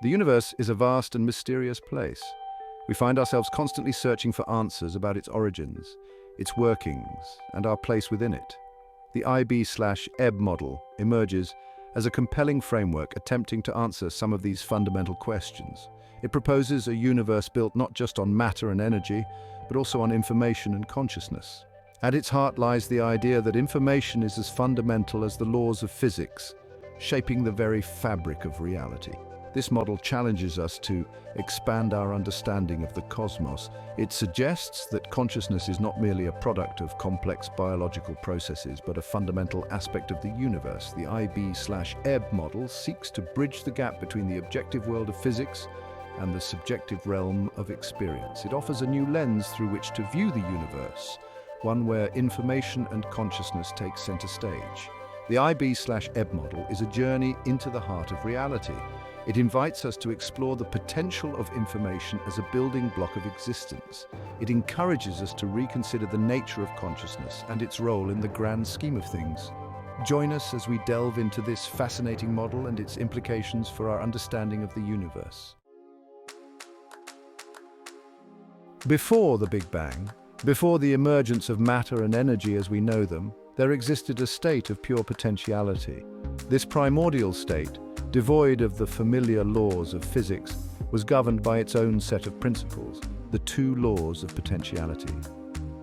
The universe is a vast and mysterious place. We find ourselves constantly searching for answers about its origins, its workings, and our place within it. The IB/Ebb model emerges as a compelling framework attempting to answer some of these fundamental questions. It proposes a universe built not just on matter and energy, but also on information and consciousness. At its heart lies the idea that information is as fundamental as the laws of physics, shaping the very fabric of reality. This model challenges us to expand our understanding of the cosmos. It suggests that consciousness is not merely a product of complex biological processes, but a fundamental aspect of the universe. The IB/Ebb model seeks to bridge the gap between the objective world of physics and the subjective realm of experience. It offers a new lens through which to view the universe, one where information and consciousness take center stage. The IB/Ebb model is a journey into the heart of reality. It invites us to explore the potential of information as a building block of existence. It encourages us to reconsider the nature of consciousness and its role in the grand scheme of things. Join us as we delve into this fascinating model and its implications for our understanding of the universe. Before the Big Bang, before the emergence of matter and energy as we know them, there existed a state of pure potentiality. This primordial state, devoid of the familiar laws of physics, was governed by its own set of principles, the two laws of potentiality.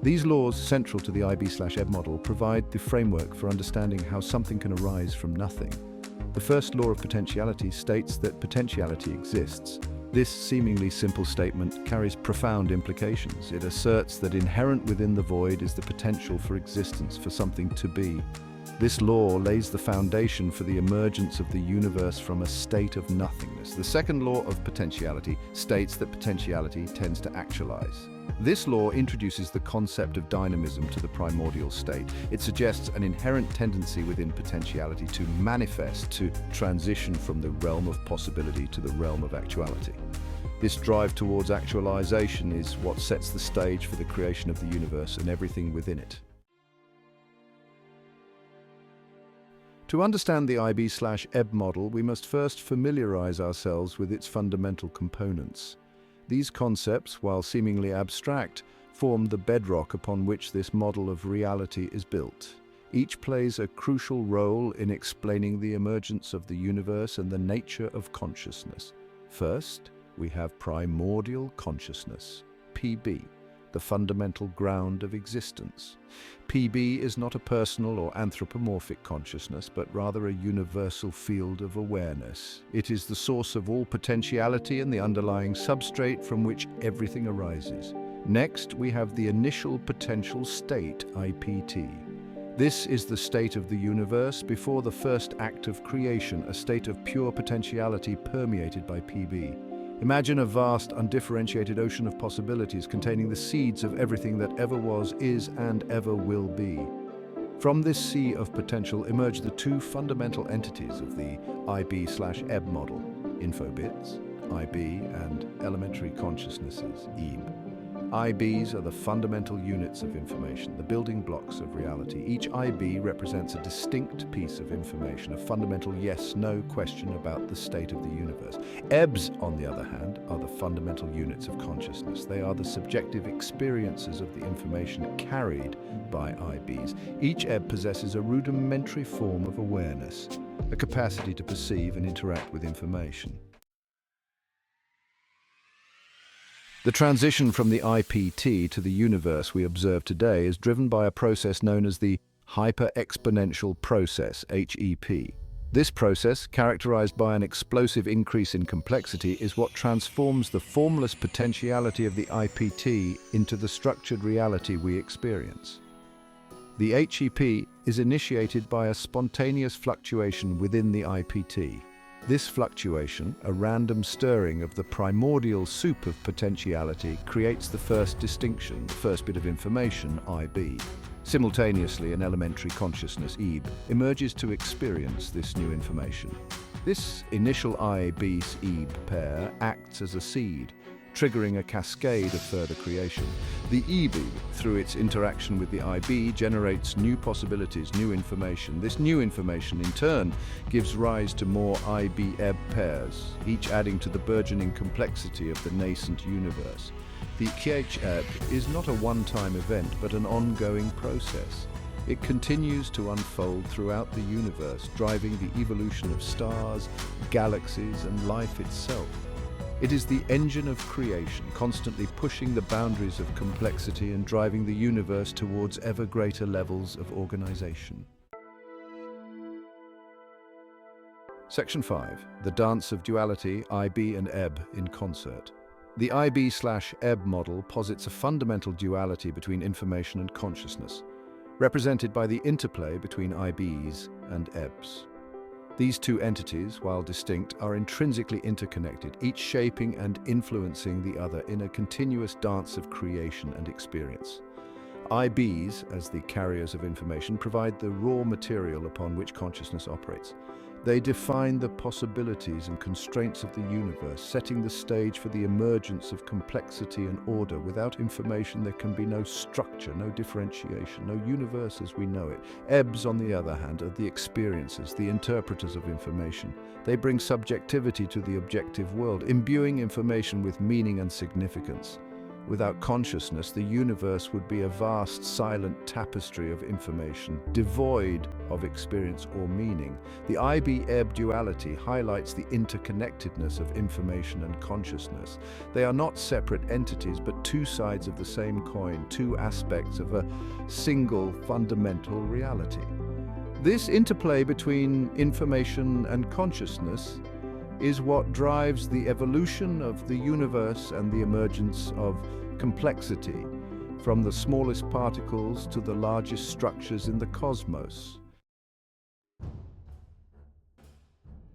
These laws, central to the IB/Ebb model, provide the framework for understanding how something can arise from nothing. The first law of potentiality states that potentiality exists. This seemingly simple statement carries profound implications. It asserts that inherent within the void is the potential for existence, for something to be. This law lays the foundation for the emergence of the universe from a state of nothingness. The second law of potentiality states that potentiality tends to actualize. This law introduces the concept of dynamism to the primordial state. It suggests an inherent tendency within potentiality to manifest, to transition from the realm of possibility to the realm of actuality. This drive towards actualization is what sets the stage for the creation of the universe and everything within it. To understand the IB/Ebb model, we must first familiarize ourselves with its fundamental components. These concepts, while seemingly abstract, form the bedrock upon which this model of reality is built. Each plays a crucial role in explaining the emergence of the universe and the nature of consciousness. First, we have primordial consciousness, PB, the fundamental ground of existence. PB is not a personal or anthropomorphic consciousness, but rather a universal field of awareness. It is the source of all potentiality and the underlying substrate from which everything arises. Next, we have the initial potential state, IPT. This is the state of the universe before the first act of creation, a state of pure potentiality permeated by PB. Imagine a vast, undifferentiated ocean of possibilities containing the seeds of everything that ever was, is, and ever will be. From this sea of potential emerge the two fundamental entities of the IB/Ebb model, infobits, IB, and elementary consciousnesses, EB. IBs are the fundamental units of information, the building blocks of reality. Each IB represents a distinct piece of information, a fundamental yes-no question about the state of the universe. EBs, on the other hand, are the fundamental units of consciousness. They are the subjective experiences of the information carried by IBs. Each EB possesses a rudimentary form of awareness, a capacity to perceive and interact with information. The transition from the IPT to the universe we observe today is driven by a process known as the hyper-exponential process, HEP. This process, characterized by an explosive increase in complexity, is what transforms the formless potentiality of the IPT into the structured reality we experience. The HEP is initiated by a spontaneous fluctuation within the IPT. This fluctuation, a random stirring of the primordial soup of potentiality, creates the first distinction, the first bit of information, IB. Simultaneously, an elementary consciousness, EB, emerges to experience this new information. This initial IB-EB pair acts as a seed, triggering a cascade of further creation. The EB, through its interaction with the IB, generates new possibilities, new information. This new information, in turn, gives rise to more IB-EB pairs, each adding to the burgeoning complexity of the nascent universe. The KH-EB is not a one-time event, but an ongoing process. It continues to unfold throughout the universe, driving the evolution of stars, galaxies, and life itself. It is the engine of creation, constantly pushing the boundaries of complexity and driving the universe towards ever greater levels of organization. Section 5. The Dance of Duality, IB and EB in concert. The IB/EB model posits a fundamental duality between information and consciousness, represented by the interplay between IBs and EBs. These two entities, while distinct, are intrinsically interconnected, each shaping and influencing the other in a continuous dance of creation and experience. IBs, as the carriers of information, provide the raw material upon which consciousness operates. They define the possibilities and constraints of the universe, setting the stage for the emergence of complexity and order. Without information, there can be no structure, no differentiation, no universe as we know it. EBs, on the other hand, are the experiencers, the interpreters of information. They bring subjectivity to the objective world, imbuing information with meaning and significance. Without consciousness, the universe would be a vast, silent tapestry of information, devoid of experience or meaning. The IB-EB duality highlights the interconnectedness of information and consciousness. They are not separate entities, but two sides of the same coin, two aspects of a single fundamental reality. This interplay between information and consciousness is what drives the evolution of the universe and the emergence of complexity, from the smallest particles to the largest structures in the cosmos.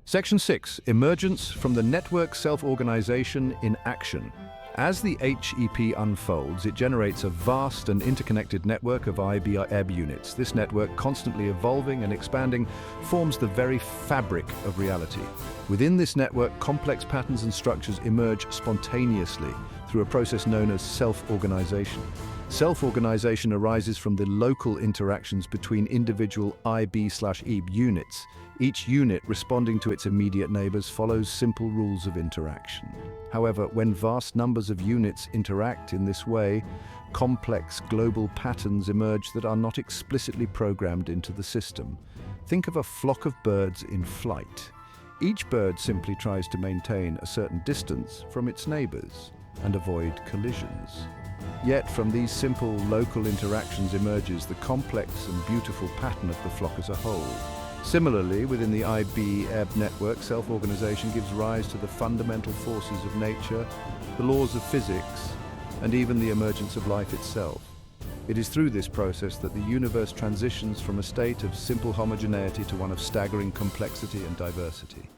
Section 6. Emergence from the network self-organization in action. As the HEP unfolds, it generates a vast and interconnected network of IB-EB units. This network, constantly evolving and expanding, forms the very fabric of reality. Within this network, complex patterns and structures emerge spontaneously through a process known as self-organization. Self-organization arises from the local interactions between individual IB/EB units. Each unit, responding to its immediate neighbors, follows simple rules of interaction. However, when vast numbers of units interact in this way, complex global patterns emerge that are not explicitly programmed into the system. Think of a flock of birds in flight. Each bird simply tries to maintain a certain distance from its neighbors and avoid collisions. Yet from these simple local interactions emerges the complex and beautiful pattern of the flock as a whole. Similarly, within the IB-EB network, self-organization gives rise to the fundamental forces of nature, the laws of physics, and even the emergence of life itself. It is through this process that the universe transitions from a state of simple homogeneity to one of staggering complexity and diversity.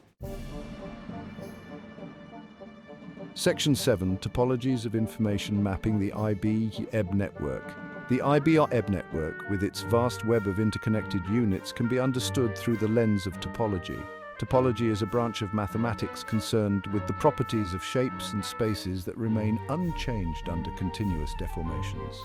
Section 7. Topologies of information mapping the IB-EB network. The IB-EB network, with its vast web of interconnected units, can be understood through the lens of topology. Topology is a branch of mathematics concerned with the properties of shapes and spaces that remain unchanged under continuous deformations.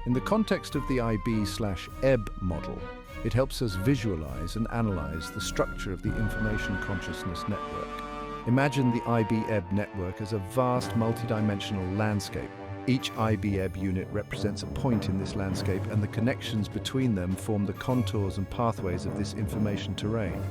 In the context of the IB/EB model, it helps us visualize and analyze the structure of the information consciousness network. Imagine the IB-EB network as a vast multidimensional landscape. Each IB-EB unit represents a point in this landscape, and the connections between them form the contours and pathways of this information terrain.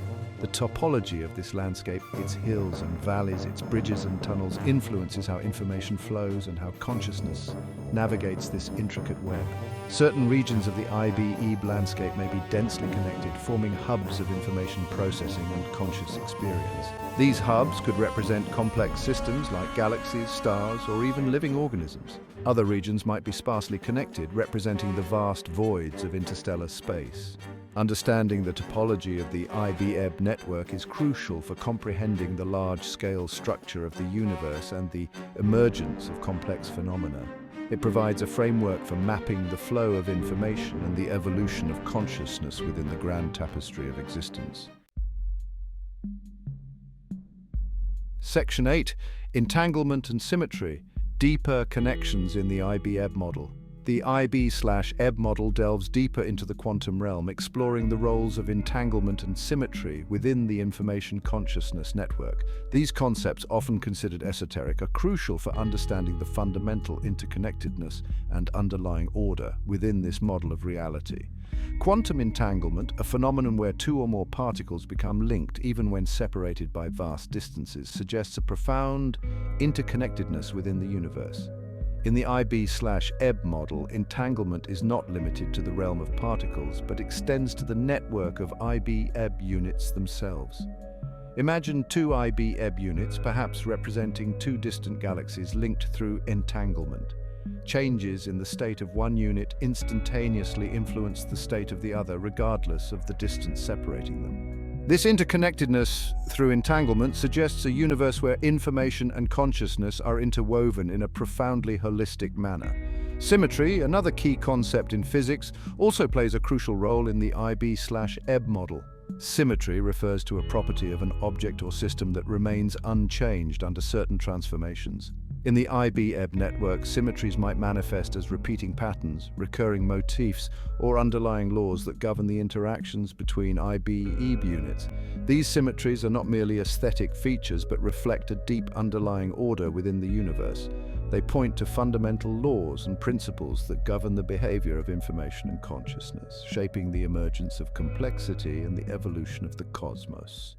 The topology of this landscape, its hills and valleys, its bridges and tunnels, influences how information flows and how consciousness navigates this intricate web. Certain regions of the IB-EB landscape may be densely connected, forming hubs of information processing and conscious experience. These hubs could represent complex systems like galaxies, stars, or even living organisms. Other regions might be sparsely connected, representing the vast voids of interstellar space. Understanding the topology of the IB-EB network is crucial for comprehending the large-scale structure of the universe and the emergence of complex phenomena. It provides a framework for mapping the flow of information and the evolution of consciousness within the grand tapestry of existence. Section 8. Entanglement and Symmetry. Deeper connections in the IB-Ebb model. The IB/Ebb model delves deeper into the quantum realm, exploring the roles of entanglement and symmetry within the information consciousness network. These concepts, often considered esoteric, are crucial for understanding the fundamental interconnectedness and underlying order within this model of reality. Quantum entanglement, a phenomenon where two or more particles become linked even when separated by vast distances, suggests a profound interconnectedness within the universe. In the IB/Ebb model, entanglement is not limited to the realm of particles, but extends to the network of IB-Ebb units themselves. Imagine two IB-Ebb units, perhaps representing two distant galaxies linked through entanglement. Changes in the state of one unit instantaneously influence the state of the other, regardless of the distance separating them. This interconnectedness through entanglement suggests a universe where information and consciousness are interwoven in a profoundly holistic manner. Symmetry, another key concept in physics, also plays a crucial role in the IB/Ebb model. Symmetry refers to a property of an object or system that remains unchanged under certain transformations. In the IB-Ebb network, symmetries might manifest as repeating patterns, recurring motifs, or underlying laws that govern the interactions between IB-Ebb units. These symmetries are not merely aesthetic features, but reflect a deep underlying order within the universe. They point to fundamental laws and principles that govern the behavior of information and consciousness, shaping the emergence of complexity and the evolution of the cosmos.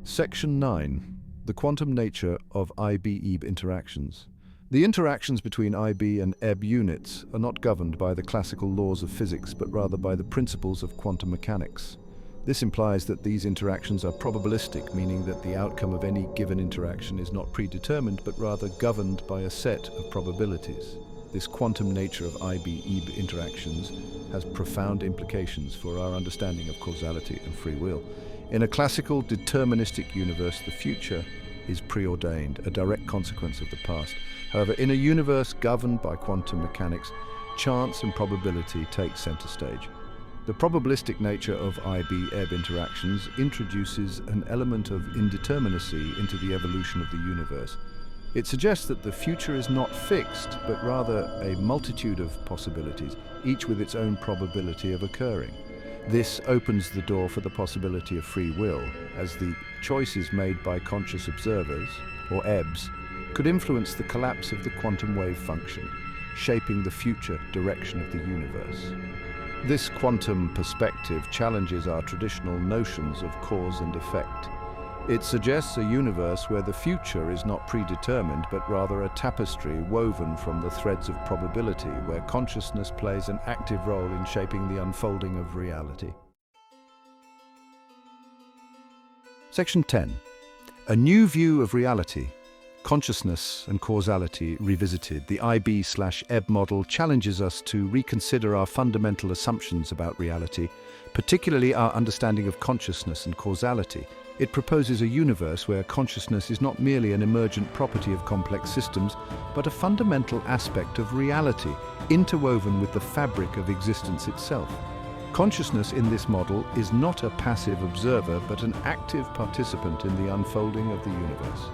Section 9. The quantum nature of IB-Ebb interactions. The interactions between IB and Ebb units are not governed by the classical laws of physics, but rather by the principles of quantum mechanics. This implies that these interactions are probabilistic, meaning that the outcome of any given interaction is not predetermined, but rather governed by a set of probabilities. This quantum nature of IB-Ebb interactions has profound implications for our understanding of causality and free will. In a classical deterministic universe, the future is preordained, a direct consequence of the past. However, in a universe governed by quantum mechanics, chance and probability take center stage. The probabilistic nature of IB-Ebb interactions introduces an element of indeterminacy into the evolution of the universe. It suggests that the future is not fixed, but rather a multitude of possibilities, each with its own probability of occurring. This opens the door for the possibility of free will, as the choices made by conscious observers, or Ebbs, could influence the collapse of the quantum wave function, shaping the future direction of the universe. This quantum perspective challenges our traditional notions of cause and effect. It suggests a universe where the future is not predetermined, but rather a tapestry woven from the threads of probability, where consciousness plays an active role in shaping the unfolding of reality. Section 10. A new view of reality. Consciousness and causality revisited. The IB/Ebb model challenges us to reconsider our fundamental assumptions about reality, particularly our understanding of consciousness and causality. It proposes a universe where consciousness is not merely an emergent property of complex systems, but a fundamental aspect of reality, interwoven with the fabric of existence itself. Consciousness in this model is not a passive observer, but an active participant in the unfolding of the universe.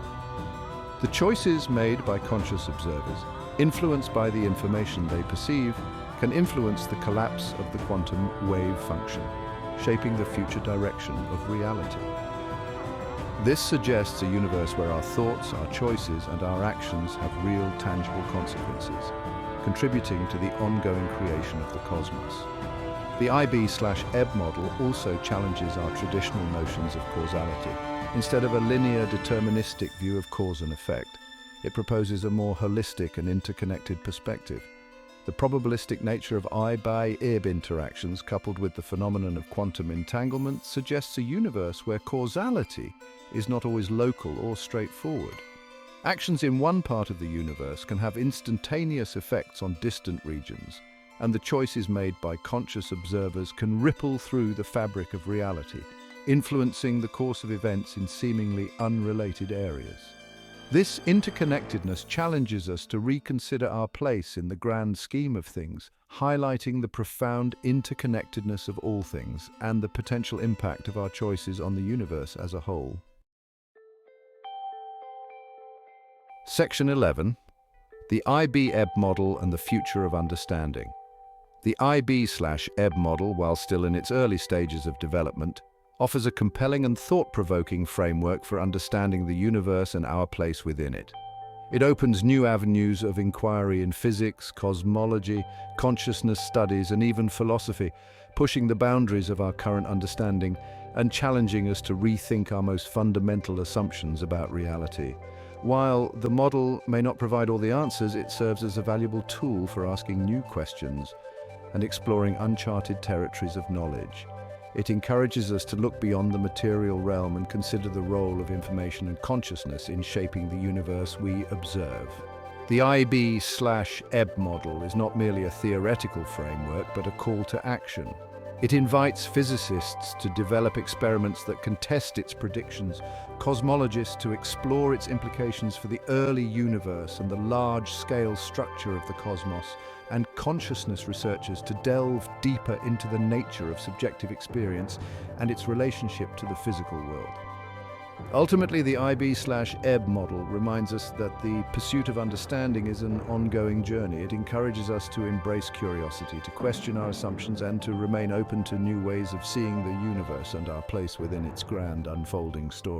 The choices made by conscious observers, influenced by the information they perceive, can influence the collapse of the quantum wave function, shaping the future direction of reality. This suggests a universe where our thoughts, our choices, and our actions have real, tangible consequences, contributing to the ongoing creation of the cosmos. The IB/Ebb model also challenges our traditional notions of causality. Instead of a linear, deterministic view of cause and effect, it proposes a more holistic and interconnected perspective. The probabilistic nature of IB-Ebb interactions, coupled with the phenomenon of quantum entanglement, suggests a universe where causality is not always local or straightforward. Actions in one part of the universe can have instantaneous effects on distant regions, and the choices made by conscious observers can ripple through the fabric of reality, influencing the course of events in seemingly unrelated areas. This interconnectedness challenges us to reconsider our place in the grand scheme of things, highlighting the profound interconnectedness of all things and the potential impact of our choices on the universe as a whole. Section 11. The IB-Ebb model and the future of understanding. The IB/Ebb model, while still in its early stages of development, offers a compelling and thought-provoking framework for understanding the universe and our place within it. It opens new avenues of inquiry in physics, cosmology, consciousness studies, and even philosophy, pushing the boundaries of our current understanding and challenging us to rethink our most fundamental assumptions about reality. While the model may not provide all the answers, it serves as a valuable tool for asking new questions and exploring uncharted territories of knowledge. It encourages us to look beyond the material realm and consider the role of information and consciousness in shaping the universe we observe. The IB/Ebb model is not merely a theoretical framework, but a call to action. It invites physicists to develop experiments that can test its predictions, cosmologists to explore its implications for the early universe and the large-scale structure of the cosmos, and consciousness researchers to delve deeper into the nature of subjective experience and its relationship to the physical world. Ultimately, the IB/Ebb model reminds us that the pursuit of understanding is an ongoing journey. It encourages us to embrace curiosity, to question our assumptions, and to remain open to new ways of seeing the universe and our place within its grand unfolding story.